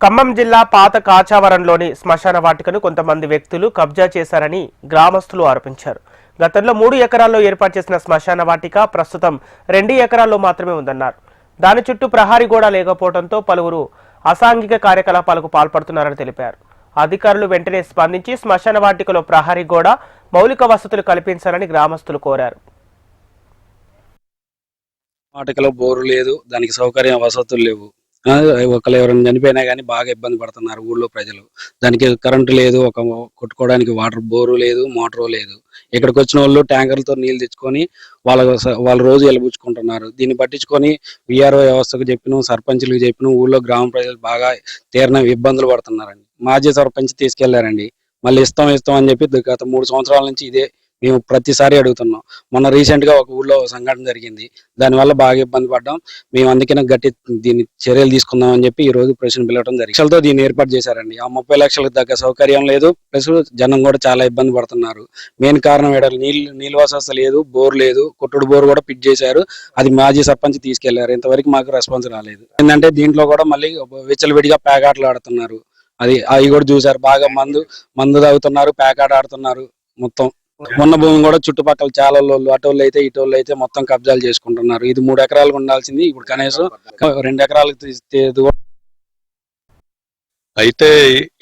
ఖమ్మం జిల్లా పాత కాచావరంలోని శ్మశాన వాటికను కొంతమంది వ్యక్తులు కబ్జా చేశారని గ్రామస్తులు ఆరోపించారు. గతంలో 3 ఎకరాల్లో ఏర్పాటు చేసిన శ్మశాన వాటిక ప్రస్తుతం 2 ఎకరాల్లో మాత్రమే ఉందన్నారు. దాని చుట్టూ ప్రహారీ గోడ లేకపోవడంతో పలువురు అసాంఘిక కార్యకలాపాలకు పాల్పడుతున్నారని తెలిపారు. అధికారులు వెంటనే స్పందించి శ్మశాన వాటికలో ప్రహారీ గోడ, మౌలిక వసతులు కల్పించాలని గ్రామస్తులు కోరారు. వాటికలో బోరు లేదు, దానికి సౌకర్యం వసతులు లేవు. ఒకళ్ళు ఎవరైనా చనిపోయినా కానీ బాగా ఇబ్బంది పడుతున్నారు ఊళ్ళో ప్రజలు. దానికి కరెంటు లేదు, ఒక కొట్టుకోవడానికి వాటర్ బోరు లేదు, మోటారు లేదు. ఇక్కడికి వచ్చిన వాళ్ళు ట్యాంకర్లతో నీళ్లు తెచ్చుకొని వాళ్ళ రోజు వెలిబుచ్చుకుంటున్నారు. దీన్ని పట్టించుకొని విఆర్ఓ వ్యవస్థకు చెప్పిన, సర్పంచులకు చెప్పిన, ఊళ్ళో గ్రామ ప్రజలు బాగా తీవ్ర ఇబ్బందులు పడుతున్నారండి. మాజీ సర్పంచ్ తీసుకెళ్లారండి, మళ్ళీ ఇస్తాం అని చెప్పి గత 3 సంవత్సరాల నుంచి ఇదే మేము ప్రతిసారి అడుగుతున్నాం. మొన్న రీసెంట్ గా ఒక ఊళ్ళో సంఘటన జరిగింది, దానివల్ల బాగా ఇబ్బంది పడ్డాం. మేము అందుకనే గట్టి దీన్ని చర్యలు తీసుకుందాం అని చెప్పి ఈ రోజు ప్రెసిడెంట్ పిలవడం జరిగింది. లక్షలతో దీన్ని ఏర్పాటు చేశారండి. ఆ 30 లక్షలకు తగ్గ సౌకర్యం లేదు, ప్లస్ జనం కూడా చాలా ఇబ్బంది పడుతున్నారు. మెయిన్ కారణం నీళ్ళు వసతి లేదు, బోర్ లేదు, కొట్టుడు బోర్ కూడా పిట్ చేశారు. అది మాజీ సర్పంచ్ తీసుకెళ్లారు, ఇంతవరకు మాకు రెస్పాన్స్ రాలేదు. ఏంటంటే దీంట్లో కూడా మళ్ళీ విచ్చలవిడిగా పేకాటలు ఆడుతున్నారు. అవి కూడా చూసారు. బాగా మందు తాగుతున్నారు, పేకాట ఆడుతున్నారు. మొత్తం ఉన్న భూమి కూడా చుట్టుపక్కల చాలా అటోళ్ళు అయితే ఇటోళ్ళు అయితే మొత్తం కబ్జాలు చేసుకుంటున్నారు. ఇది 3 ఎకరాలకు ఉండాల్సింది ఇప్పుడు కనీసం 2 ఎకరాలకు అయితే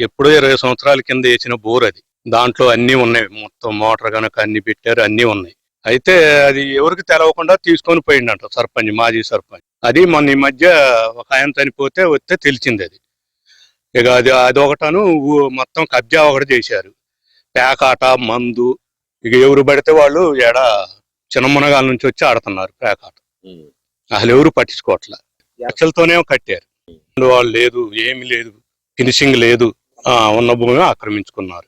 ఎప్పుడో 20 సంవత్సరాల కింద వేసిన బోర్ అది. దాంట్లో అన్ని ఉన్నాయి, మొత్తం మోటార్ కనుక అన్ని పెట్టారు, అన్ని ఉన్నాయి. అయితే అది ఎవరికి తెలవకుండా తీసుకొని పోయిండంట సర్పంచ్, మాజీ సర్పంచ్. అది మొన్న ఈ మధ్య ఒక ఆయన చనిపోతే వస్తే తెలిసింది అది. ఇక అది ఒకటను మొత్తం కబ్జా ఒకటి చేశారు. పేకాట, మందు, ఇక ఎవరు పడితే వాళ్ళు చిన్న మునగాల నుంచి వచ్చి ఆడుతున్నారు పేకాట. అసలు ఎవరు పట్టించుకోవట్లే. లక్షలతోనే కట్టారు. వాళ్ళు లేదు, ఏమి లేదు, ఫినిషింగ్ లేదు, ఉన్న భూమి ఆక్రమించుకున్నారు.